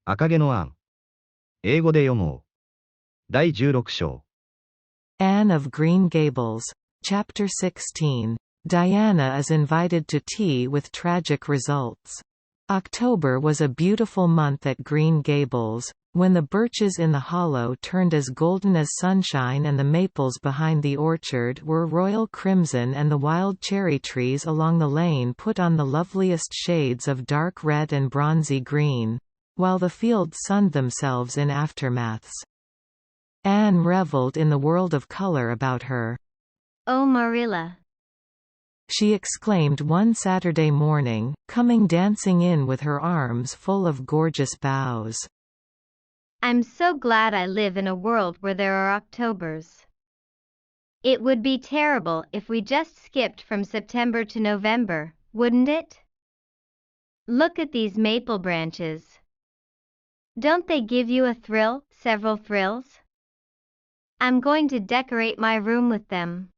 赤毛のアン。英語で読もう。第16章。Anne of Green Gables. Chapter 16. Diana is invited to tea with tragic results. October was a beautiful month at Green Gables, when the birches in the hollow turned as golden as sunshine and the maples behind the orchard were royal crimson and the wild cherry trees along the lane put on the loveliest shades of dark red and bronzy green, while the fields sunned themselves in aftermaths. Anne revelled in the world of colour about her. "Oh, Marilla!" she exclaimed one Saturday morning, coming dancing in with her arms full of gorgeous boughs. "I'm so glad I live in a world where there are Octobers. It would be terrible if we just skipped from September to November, wouldn't it? Look at these maple branches. Don't they give you a thrill, several thrills? I'm going to decorate my room with them."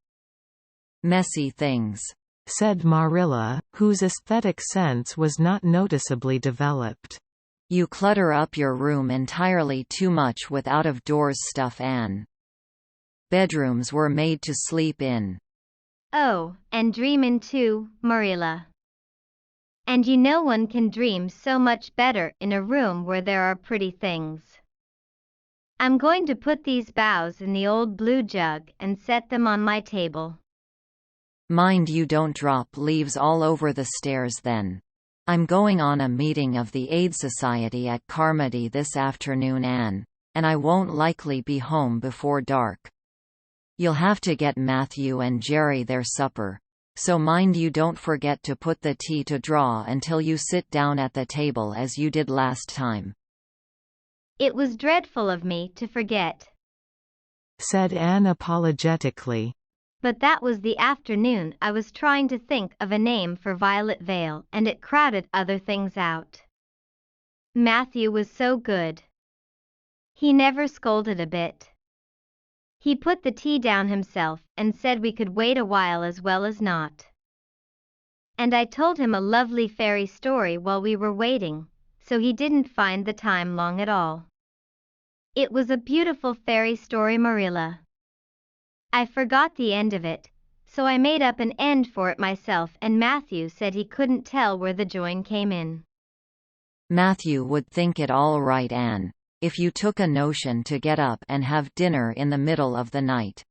"Messy things," said Marilla, whose aesthetic sense was not noticeably developed. "You clutter up your room entirely too much with out-of-doors stuff, Anne. Bedrooms were made to sleep in." "Oh, and dream in too, Marilla. And you know one can dream so much better in a room where there are pretty things. I'm going to put these boughs in the old blue jug and set them on my table." "Mind you don't drop leaves all over the stairs then. I'm going on a meeting of the Aid Society at Carmody this afternoon, Anne, and I won't likely be home before dark. You'll have to get Matthew and Jerry their supper, so mind you don't forget to put the tea to draw until you sit down at the table as you did last time." "It was dreadful of me to forget," said Anne apologetically. "but that was the afternoon I was trying to think of a name for Violet Vale and it crowded other things out. Matthew was so good. He never scolded a bit. He put the tea down himself and said we could wait a while as well as not. And I told him a lovely fairy story while we were waiting, so he didn't find the time long at all. It was a beautiful fairy story, Marilla. I forgot the end of it, so I made up an end for it myself and Matthew said he couldn't tell where the join came in." "Matthew would think it all right, Anne, if you took a notion to get up and have dinner in the middle of the night.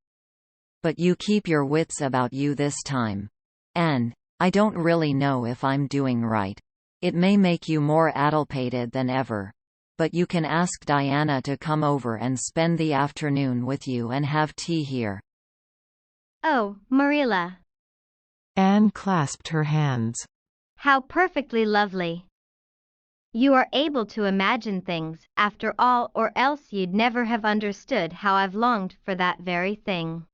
But you keep your wits about you this time. And I don't really know if I'm doing right. It may make you more addlepated than ever. But you can ask Diana to come over and spend the afternoon with you and have tea here." "Oh, Marilla!" Anne clasped her hands. "How perfectly lovely! You are able to imagine things, after all, or else you'd never have understood how I've longed for that very thing.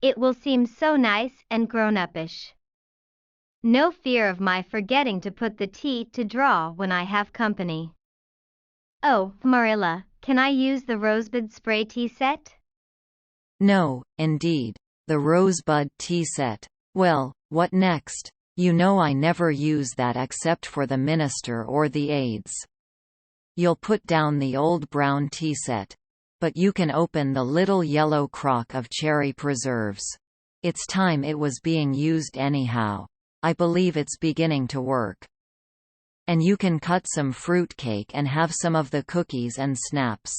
It will seem so nice and grown-uppish. No fear of my forgetting to put the tea to draw when I have company. Oh, Marilla, can I use the rosebud spray tea set?" "No, indeed. The rosebud tea set. Well, what next? You know I never use that except for the minister or the aides. You'll put down the old brown tea set. But you can open the little yellow crock of cherry preserves. It's time it was being used anyhow. I believe it's beginning to work. And you can cut some fruit cake and have some of the cookies and snaps."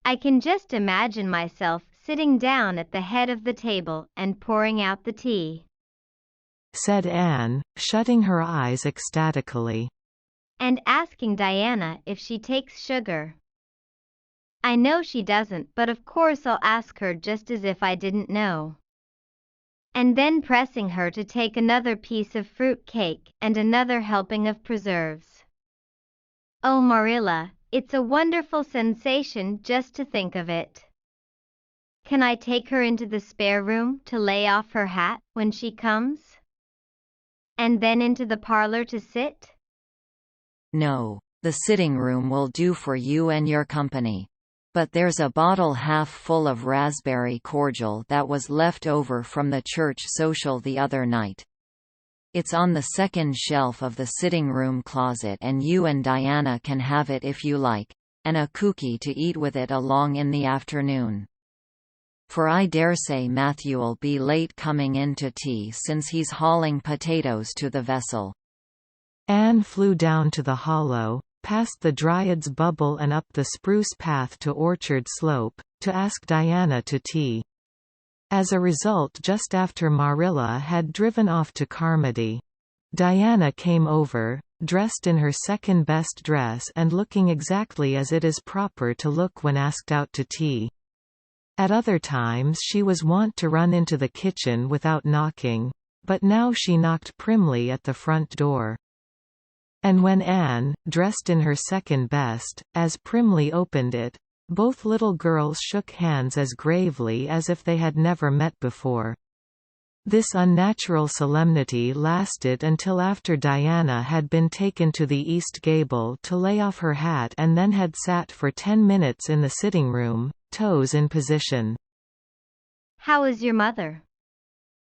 I can just imagine myself sitting down at the head of the table and pouring out the tea," said Anne, shutting her eyes ecstatically. "and asking Diana if she takes sugar. I know she doesn't, but of course I'll ask her just as if I didn't know. And then pressing her to take another piece of fruit cake and another helping of preserves. Oh, Marilla, it's a wonderful sensation just to think of it. Can I take her into the spare room to lay off her hat when she comes? And then into the parlor to sit?" "No, the sitting room will do for you and your company. But there's a bottle half full of raspberry cordial that was left over from the church social the other night. It's on the second shelf of the sitting room closet and you and Diana can have it if you like, and a cookie to eat with it along in the afternoon. For I daresay Matthew'll be late coming in to tea since he's hauling potatoes to the vessel." Anne flew down to the hollow, past the Dryad's Bubble and up the spruce path to Orchard Slope, to ask Diana to tea. As a result, just after Marilla had driven off to Carmody, Diana came over, dressed in her second-best dress and looking exactly as it is proper to look when asked out to tea. At other times she was wont to run into the kitchen without knocking, but now she knocked primly at the front door. And when Anne, dressed in her second best, as primly opened it, both little girls shook hands as gravely as if they had never met before. This unnatural solemnity lasted until after Diana had been taken to the east gable to lay off her hat and then had sat for 10 minutes in the sitting room, toes in position. "How is your mother?"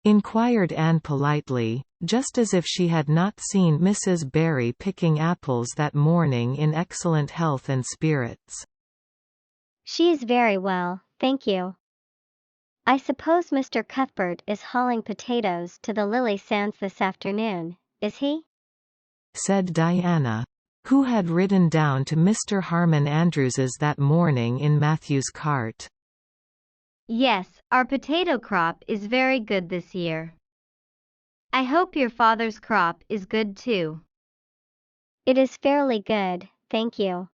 inquired Anne politely, just as if she had not seen Mrs. Barry picking apples that morning in excellent health and spirits. "She is very well, thank you. I suppose Mr. Cuthbert is hauling potatoes to the Lily Sands this afternoon, is he?" said Diana, who had ridden down to Mr. Harmon Andrews's that morning in Matthew's cart. "Yes, our potato crop is very good this year. I hope your father's crop is good too." "It is fairly good, thank you.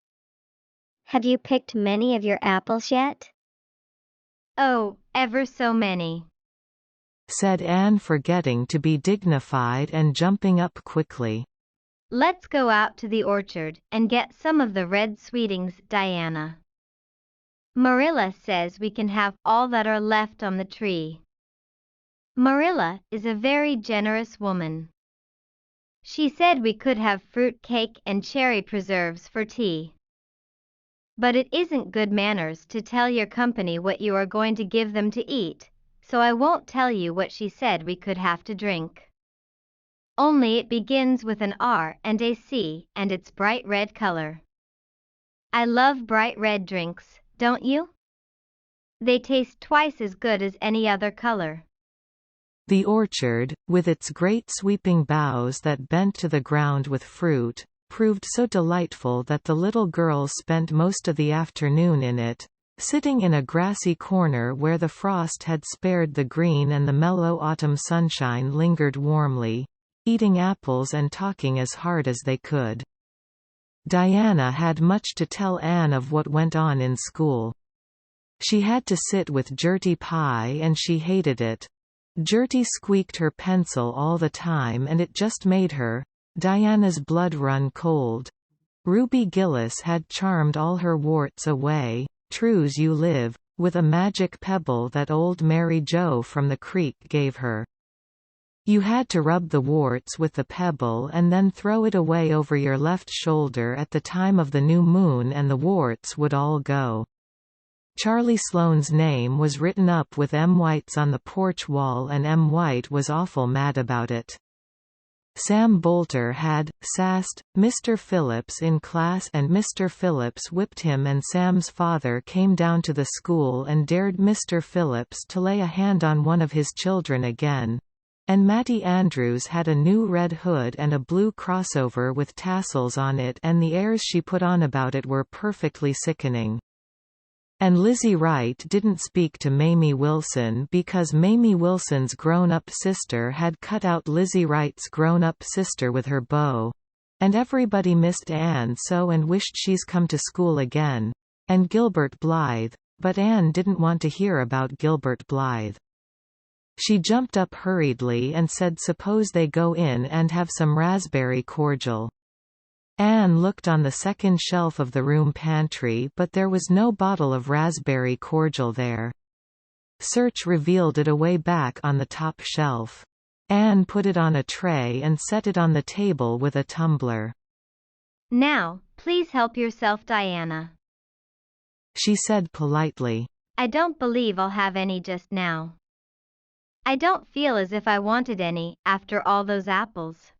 Have you picked many of your apples yet?" "Oh, ever so many," said Anne, forgetting to be dignified and jumping up quickly. "Let's go out to the orchard and get some of the red sweetings, Diana. Marilla says we can have all that are left on the tree. Marilla is a very generous woman. She said we could have fruit cake and cherry preserves for tea. But it isn't good manners to tell your company what you are going to give them to eat, so I won't tell you what she said we could have to drink. Only it begins with an R and a C and it's bright red color. I love bright red drinks, don't you? They taste twice as good as any other color." The orchard, with its great sweeping boughs that bent to the ground with fruit, proved so delightful that the little girls spent most of the afternoon in it, sitting in a grassy corner where the frost had spared the green and the mellow autumn sunshine lingered warmly, eating apples and talking as hard as they could. Diana had much to tell Anne of what went on in school. She had to sit with Gertie Pye and she hated it. Gertie squeaked her pencil all the time and it just made her, Diana's blood run cold. Ruby Gillis had charmed all her warts away, true's you live, with a magic pebble that old Mary Jo from the creek gave her. You had to rub the warts with the pebble and then throw it away over your left shoulder at the time of the new moon and the warts would all go. Charlie Sloane's name was written up with M. White's on the porch wall and M. White was awful mad about it. Sam Bolter had sassed Mr. Phillips in class and Mr. Phillips whipped him and Sam's father came down to the school and dared Mr. Phillips to lay a hand on one of his children again. And Mattie Andrews had a new red hood and a blue crossover with tassels on it and the airs she put on about it were perfectly sickening. And Lizzie Wright didn't speak to Mamie Wilson because Mamie Wilson's grown-up sister had cut out Lizzie Wright's grown-up sister with her bow. And everybody missed Anne so and wished she's come to school again. And Gilbert Blythe, but Anne didn't want to hear about Gilbert Blythe. She jumped up hurriedly and said suppose they go in and have some raspberry cordial. Anne looked on the second shelf of the room pantry but there was no bottle of raspberry cordial there. Search revealed it away back on the top shelf. Anne put it on a tray and set it on the table with a tumbler. "Now, please help yourself, Diana," she said politely. "I don't believe I'll have any just now." I don't feel as if I wanted any, after all those apples.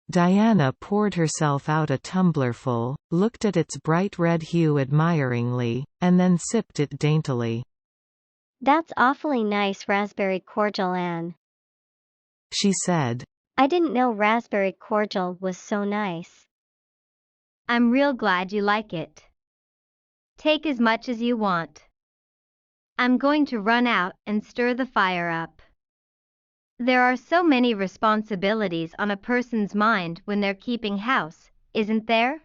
Diana poured herself out a tumblerful, looked at its bright red hue admiringly, and then sipped it daintily. That's awfully nice raspberry cordial, Anne. She said. I didn't know raspberry cordial was so nice. I'm real glad you like it. Take as much as you want. I'm going to run out and stir the fire up. There are so many responsibilities on a person's mind when they're keeping house, isn't there?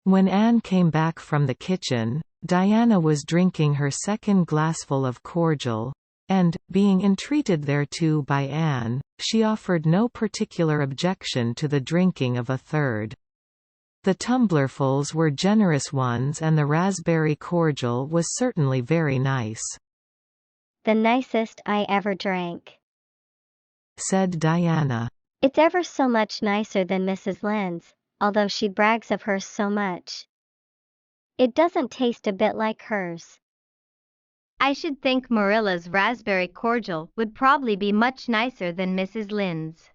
When Anne came back from the kitchen, Diana was drinking her second glassful of cordial, and, being entreated thereto by Anne, she offered no particular objection to the drinking of a third. The tumblerfuls were generous ones and the raspberry cordial was certainly very nice. The nicest I ever drank, said Diana. It's ever so much nicer than Mrs. Lynde's, although she brags of hers so much. It doesn't taste a bit like hers. I should think Marilla's raspberry cordial would probably be much nicer than Mrs. Lynde's,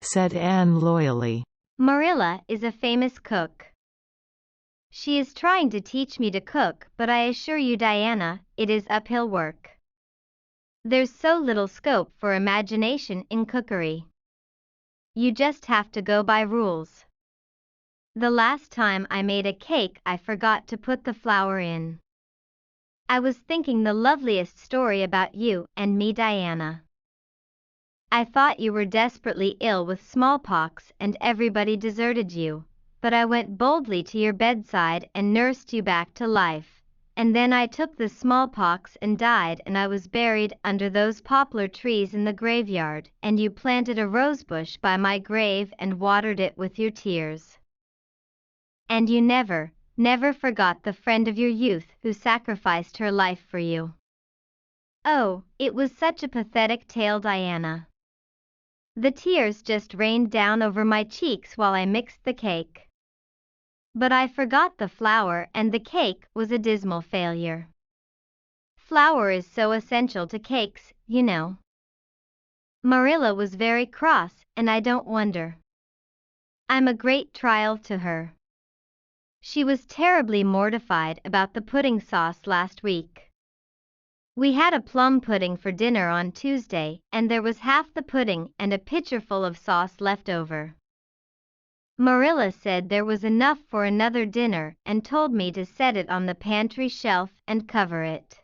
said Anne loyally. Marilla is a famous cook. She is trying to teach me to cook, but I assure you, Diana, it is uphill work. There's so little scope for imagination in cookery. You just have to go by rules. The last time I made a cake, I forgot to put the flour in. I was thinking the loveliest story about you and me, Diana. I thought you were desperately ill with smallpox and everybody deserted you, but I went boldly to your bedside and nursed you back to life, and then I took the smallpox and died, and I was buried under those poplar trees in the graveyard, and you planted a rosebush by my grave and watered it with your tears. And you never, never forgot the friend of your youth who sacrificed her life for you. Oh, it was such a pathetic tale, Diana. The tears just rained down over my cheeks while I mixed the cake. But I forgot the flour and the cake was a dismal failure. Flour is so essential to cakes, you know. Marilla was very cross, and I don't wonder. I'm a great trial to her. She was terribly mortified about the pudding sauce last week. We had a plum pudding for dinner on Tuesday, and there was half the pudding and a pitcherful of sauce left over. Marilla said there was enough for another dinner and told me to set it on the pantry shelf and cover it.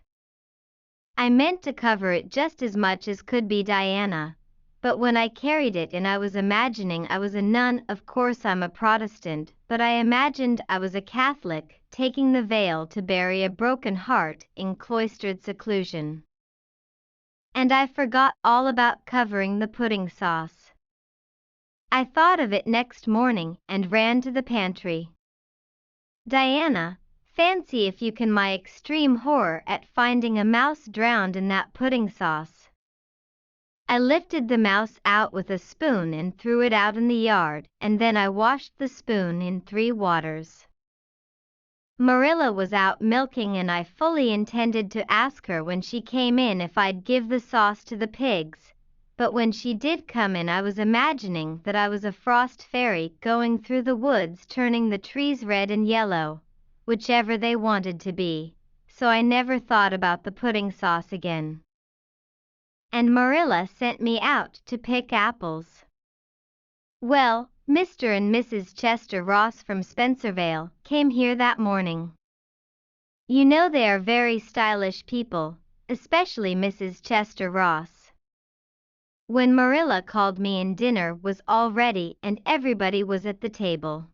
I meant to cover it just as much as could be, Diana, but when I carried it in I was imagining I was a nun. Of course I'm a Protestant, but I imagined I was a Catholic, taking the veil to bury a broken heart in cloistered seclusion. And I forgot all about covering the pudding sauce. I thought of it next morning and ran to the pantry. Diana, fancy if you can my extreme horror at finding a mouse drowned in that pudding sauce. I lifted the mouse out with a spoon and threw it out in the yard, and then I washed the spoon in 3 waters. Marilla was out milking, and I fully intended to ask her when she came in if I'd give the sauce to the pigs, but when she did come in I was imagining that I was a frost fairy going through the woods turning the trees red and yellow, whichever they wanted to be, so I never thought about the pudding sauce again. And Marilla sent me out to pick apples. Well, Mr. and Mrs. Chester Ross from Spencervale came here that morning. You know they are very stylish people, especially Mrs. Chester Ross. When Marilla called me in, dinner was all ready and everybody was at the table.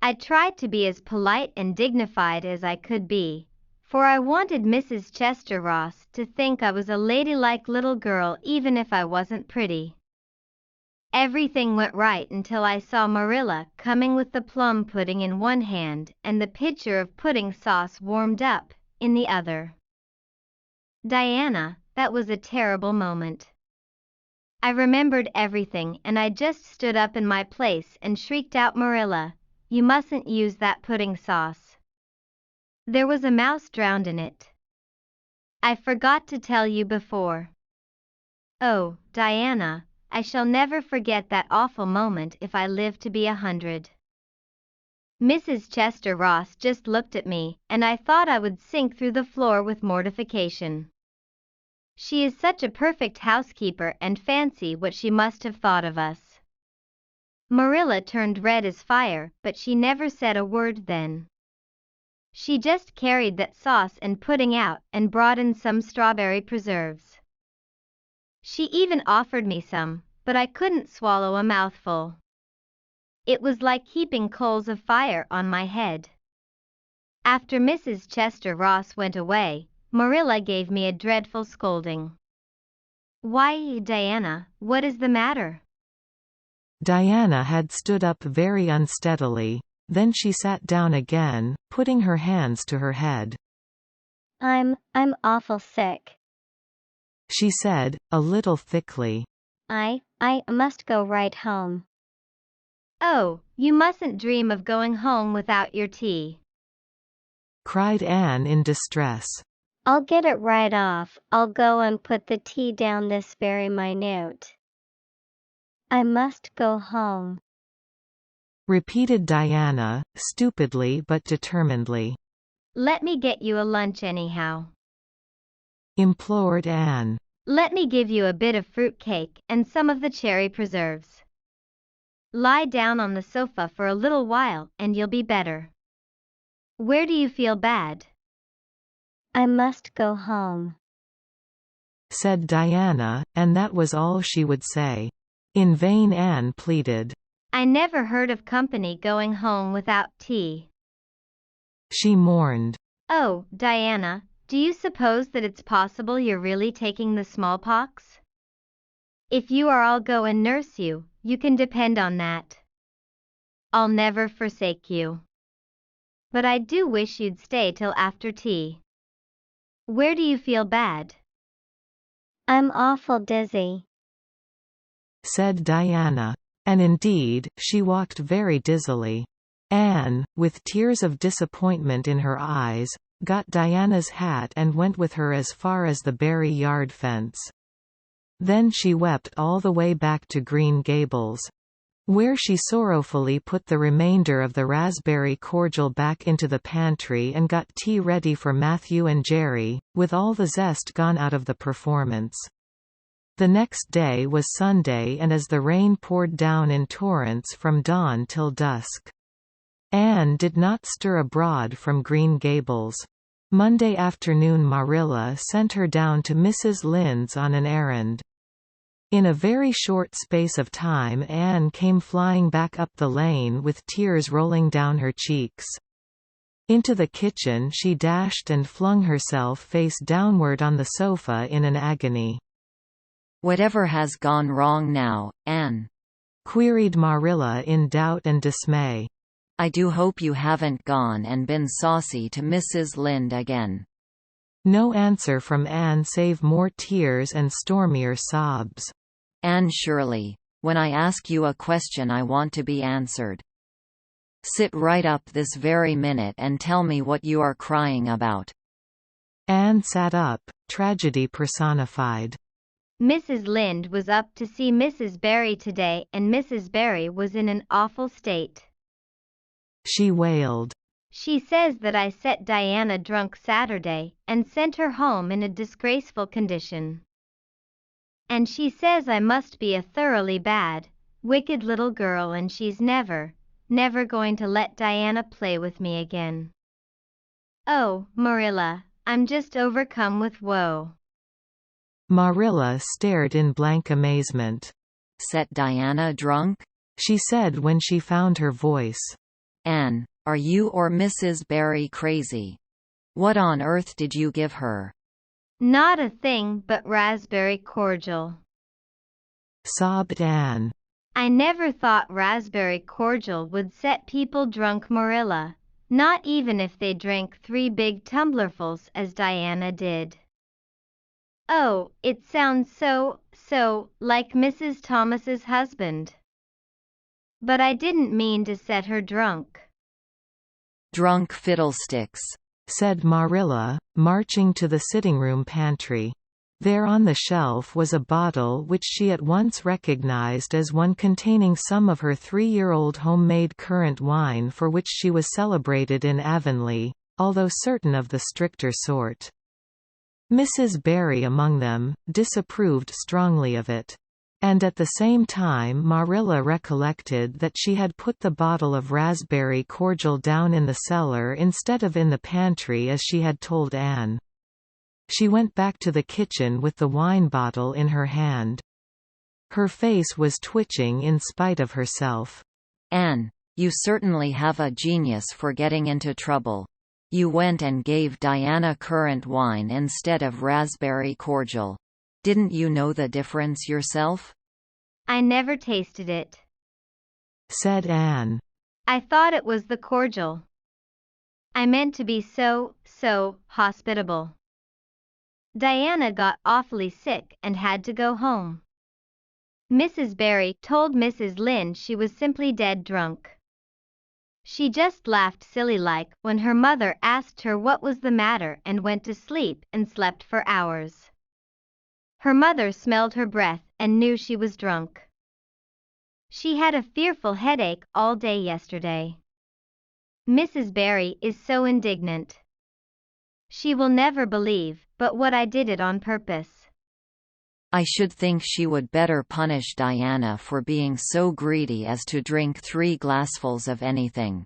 I tried to be as polite and dignified as I could be, for I wanted Mrs. Chester Ross to think I was a ladylike little girl even if I wasn't pretty. Everything went right until I saw Marilla coming with the plum pudding in one hand and the pitcher of pudding sauce warmed up in the other. Diana, that was a terrible moment. I remembered everything and I just stood up in my place and shrieked out, Marilla, you mustn't use that pudding sauce. There was a mouse drowned in it. I forgot to tell you before. Oh, Diana, I shall never forget that awful moment if I live to be 100. Mrs. Chester Ross just looked at me, and I thought I would sink through the floor with mortification. She is such a perfect housekeeper, and fancy what she must have thought of us. Marilla turned red as fire, but she never said a word then. She just carried that sauce and pudding out and brought in some strawberry preserves. She even offered me some, but I couldn't swallow a mouthful. It was like heaping coals of fire on my head. After Mrs. Chester Ross went away, Marilla gave me a dreadful scolding. Why, Diana, what is the matter? Diana had stood up very unsteadily, then she sat down again, putting her hands to her head. I'm awful sick, she said, a little thickly. I must go right home. Oh, you mustn't dream of going home without your tea, cried Anne in distress. I'll get it right off. I'll go and put the tea down this very minute. I must go home, repeated Diana, stupidly but determinedly. Let me get you a lunch anyhow, implored Anne. Let me give you a bit of fruit cake and some of the cherry preserves. Lie down on the sofa for a little while and you'll be better. Where do you feel bad? I must go home, said Diana, and that was all she would say. In vain Anne pleaded. I never heard of company going home without tea, she mourned. Oh, Diana, do you suppose that it's possible you're really taking the smallpox? If you are, I'll go and nurse you, you can depend on that. I'll never forsake you. But I do wish you'd stay till after tea. Where do you feel bad? I'm awful dizzy, said Diana. And indeed, she walked very dizzily. Anne, with tears of disappointment in her eyes, got Diana's hat and went with her as far as the Barry yard fence. Then she wept all the way back to Green Gables, where she sorrowfully put the remainder of the raspberry cordial back into the pantry and got tea ready for Matthew and Jerry, with all the zest gone out of the performance. The next day was Sunday, and as the rain poured down in torrents from dawn till dusk, Anne did not stir abroad from Green Gables. Monday afternoon Marilla sent her down to Mrs. Lynde's on an errand. In a very short space of time Anne came flying back up the lane with tears rolling down her cheeks. Into the kitchen she dashed and flung herself face downward on the sofa in an agony. Whatever has gone wrong now, Anne? queried Marilla in doubt and dismay. I do hope you haven't gone and been saucy to Mrs. Lynde again. No answer from Anne save more tears and stormier sobs. Anne Shirley, when I ask you a question I want to be answered. Sit right up this very minute and tell me what you are crying about. Anne sat up, tragedy personified. Mrs. Lynde was up to see Mrs. Barry today, and Mrs. Barry was in an awful state, she wailed. She says that I set Diana drunk Saturday, and sent her home in a disgraceful condition. And she says I must be a thoroughly bad, wicked little girl, and she's never going to let Diana play with me again. Oh, Marilla, I'm just overcome with woe. Marilla stared in blank amazement. Set Diana drunk? she said when she found her voice. Anne, are you or Mrs. Barry crazy? What on earth did you give her? Not a thing but raspberry cordial, sobbed Anne. I never thought raspberry cordial would set people drunk, Marilla, not even if they drank 3 big tumblerfuls as Diana did. Oh, it sounds so like Mrs. Thomas's husband. But I didn't mean to set her drunk. Drunk fiddlesticks. said Marilla, marching to the sitting-room pantry. There on the shelf was a bottle which she at once recognized as one containing some of her 3-year-old homemade currant wine for which she was celebrated in Avonlea, although certain of the stricter sort. Mrs. Barry among them, disapproved strongly of it. And at the same time Marilla recollected that she had put the bottle of raspberry cordial down in the cellar instead of in the pantry as she had told Anne. She went back to the kitchen with the wine bottle in her hand. Her face was twitching in spite of herself. Anne, you certainly have a genius for getting into trouble. You went and gave Diana currant wine instead of raspberry cordial. Didn't you know the difference yourself? I never tasted it, said Anne. I thought it was the cordial. I meant to be so hospitable. Diana got awfully sick and had to go home. Mrs. Barry told Mrs. Lynde she was simply dead drunk. She just laughed silly-like when her mother asked her what was the matter and went to sleep and slept for hours. Her mother smelled her breath and knew she was drunk. She had a fearful headache all day yesterday. Mrs. Barry is so indignant. She will never believe, but what I did it on purpose. I should think she would better punish Diana for being so greedy as to drink 3 glassfuls of anything,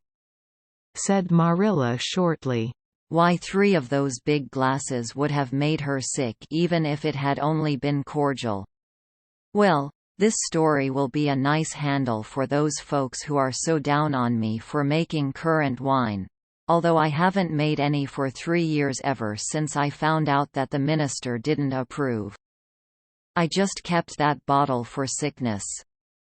said Marilla shortly. Why 3 of those big glasses would have made her sick even if it had only been cordial. Well, this story will be a nice handle for those folks who are so down on me for making currant wine. Although I haven't made any for 3 years ever since I found out that the minister didn't approve. I just kept that bottle for sickness.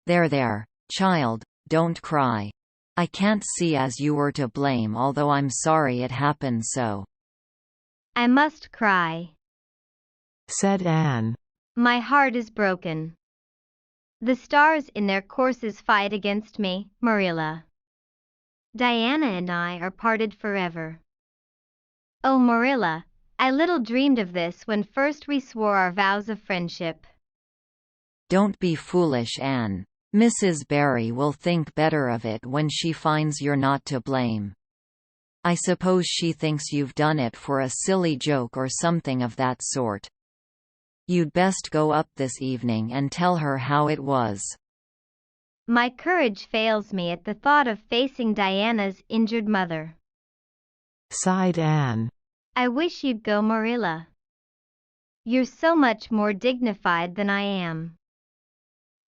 There, child, don't cry. I can't see as you were to blame, although I'm sorry it happened so. I must cry, said Anne. My heart is broken. The stars in their courses fight against me, Marilla. Diana and I are parted forever. Oh, Marilla, I little dreamed of this when first we swore our vows of friendship. Don't be foolish, Anne. Mrs. Barry will think better of it when she finds you're not to blame. I suppose she thinks you've done it for a silly joke or something of that sort. You'd best go up this evening and tell her how it was. My courage fails me at the thought of facing Diana's injured mother, sighed Anne. I wish you'd go, Marilla. You're so much more dignified than I am.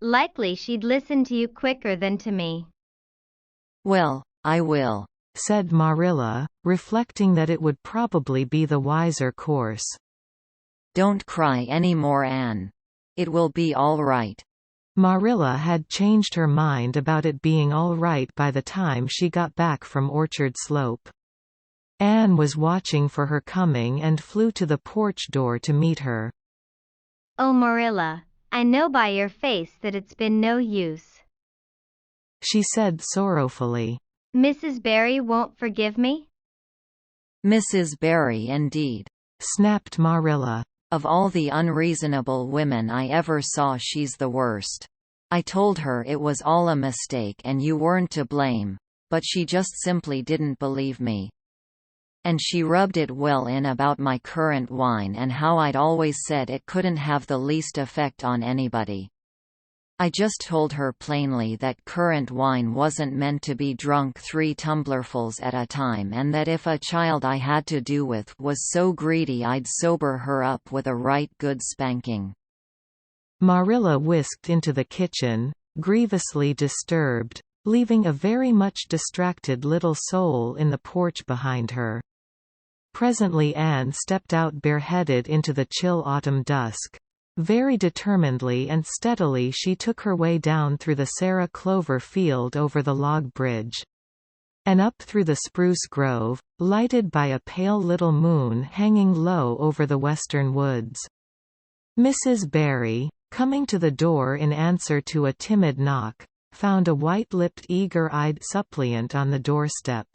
Likely she'd listen to you quicker than to me. Well, I will, said Marilla, reflecting that it would probably be the wiser course. Don't cry any more, Anne. It will be all right. Marilla had changed her mind about it being all right by the time she got back from Orchard Slope. Anne was watching for her coming and flew to the porch door to meet her. Oh, Marilla, I know by your face that it's been no use, she said sorrowfully. Mrs. Barry won't forgive me? Mrs. Barry indeed, snapped Marilla. Of all the unreasonable women I ever saw, she's the worst. I told her it was all a mistake and you weren't to blame, but she just simply didn't believe me. And she rubbed it well in about my currant wine and how I'd always said it couldn't have the least effect on anybody. I just told her plainly that currant wine wasn't meant to be drunk 3 tumblerfuls at a time, and that if a child I had to do with was so greedy I'd sober her up with a right good spanking. Marilla whisked into the kitchen, grievously disturbed, leaving a very much distracted little soul in the porch behind her. Presently Anne stepped out bareheaded into the chill autumn dusk. Very determinedly and steadily she took her way down through the Sarah Clover field over the log bridge, and up through the spruce grove, lighted by a pale little moon hanging low over the western woods. Mrs. Barry, coming to the door in answer to a timid knock, found a white-lipped eager-eyed suppliant on the doorstep.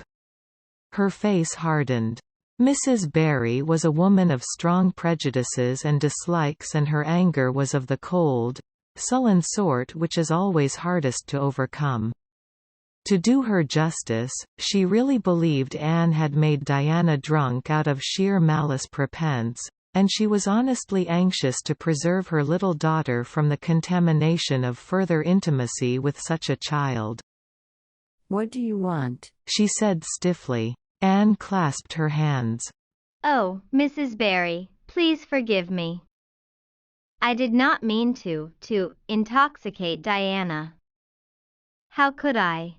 Her face hardened. Mrs. Barry was a woman of strong prejudices and dislikes, and her anger was of the cold, sullen sort which is always hardest to overcome. To do her justice, she really believed Anne had made Diana drunk out of sheer malice prepense, and she was honestly anxious to preserve her little daughter from the contamination of further intimacy with such a child. "What do you want?" she said stiffly. Anne clasped her hands. "Oh, Mrs. Barry, please forgive me. I did not mean to intoxicate Diana. How could I?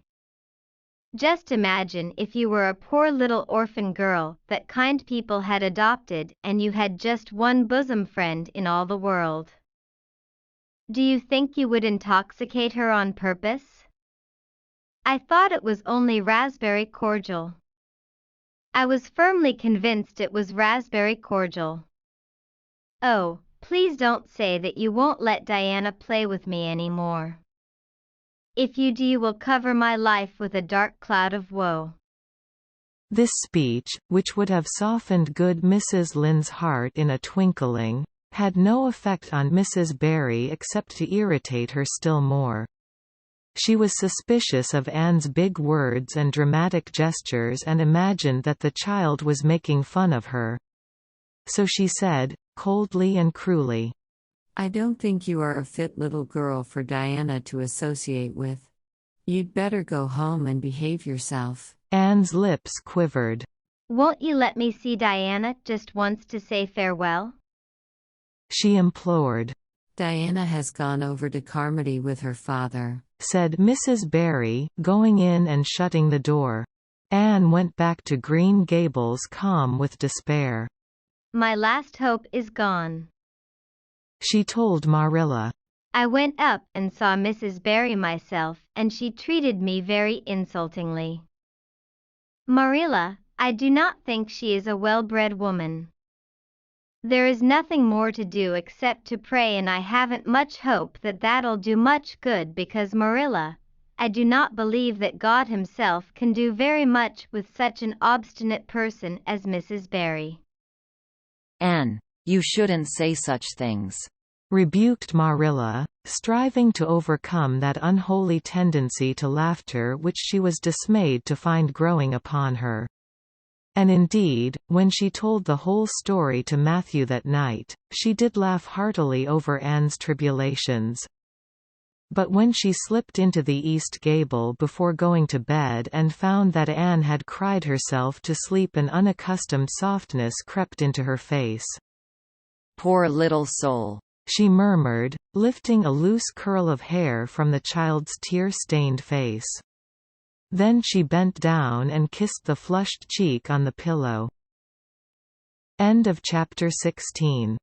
Just imagine if you were a poor little orphan girl that kind people had adopted and you had just one bosom friend in all the world. Do you think you would intoxicate her on purpose? I thought it was only raspberry cordial. I was firmly convinced it was raspberry cordial. Oh, please don't say that you won't let Diana play with me anymore. If you do, you will cover my life with a dark cloud of woe." This speech, which would have softened good Mrs. Lynde's heart in a twinkling, had no effect on Mrs. Barry except to irritate her still more. She was suspicious of Anne's big words and dramatic gestures and imagined that the child was making fun of her. So she said, coldly and cruelly, "I don't think you are a fit little girl for Diana to associate with. You'd better go home and behave yourself." Anne's lips quivered. "Won't you let me see Diana just once to say farewell?" she implored. "Diana has gone over to Carmody with her father," said Mrs. Barry, going in and shutting the door. Anne went back to Green Gables calm with despair. "My last hope is gone," she told Marilla. "I went up and saw Mrs. Barry myself, and she treated me very insultingly. Marilla, I do not think she is a well-bred woman. There is nothing more to do except to pray, and I haven't much hope that that'll do much good because, Marilla, I do not believe that God himself can do very much with such an obstinate person as Mrs. Barry." "Anne, you shouldn't say such things," rebuked Marilla, striving to overcome that unholy tendency to laughter which she was dismayed to find growing upon her. And indeed, when she told the whole story to Matthew that night, she did laugh heartily over Anne's tribulations. But when she slipped into the east gable before going to bed and found that Anne had cried herself to sleep, an unaccustomed softness crept into her face. "Poor little soul," she murmured, lifting a loose curl of hair from the child's tear-stained face. Then she bent down and kissed the flushed cheek on the pillow. End of chapter 16.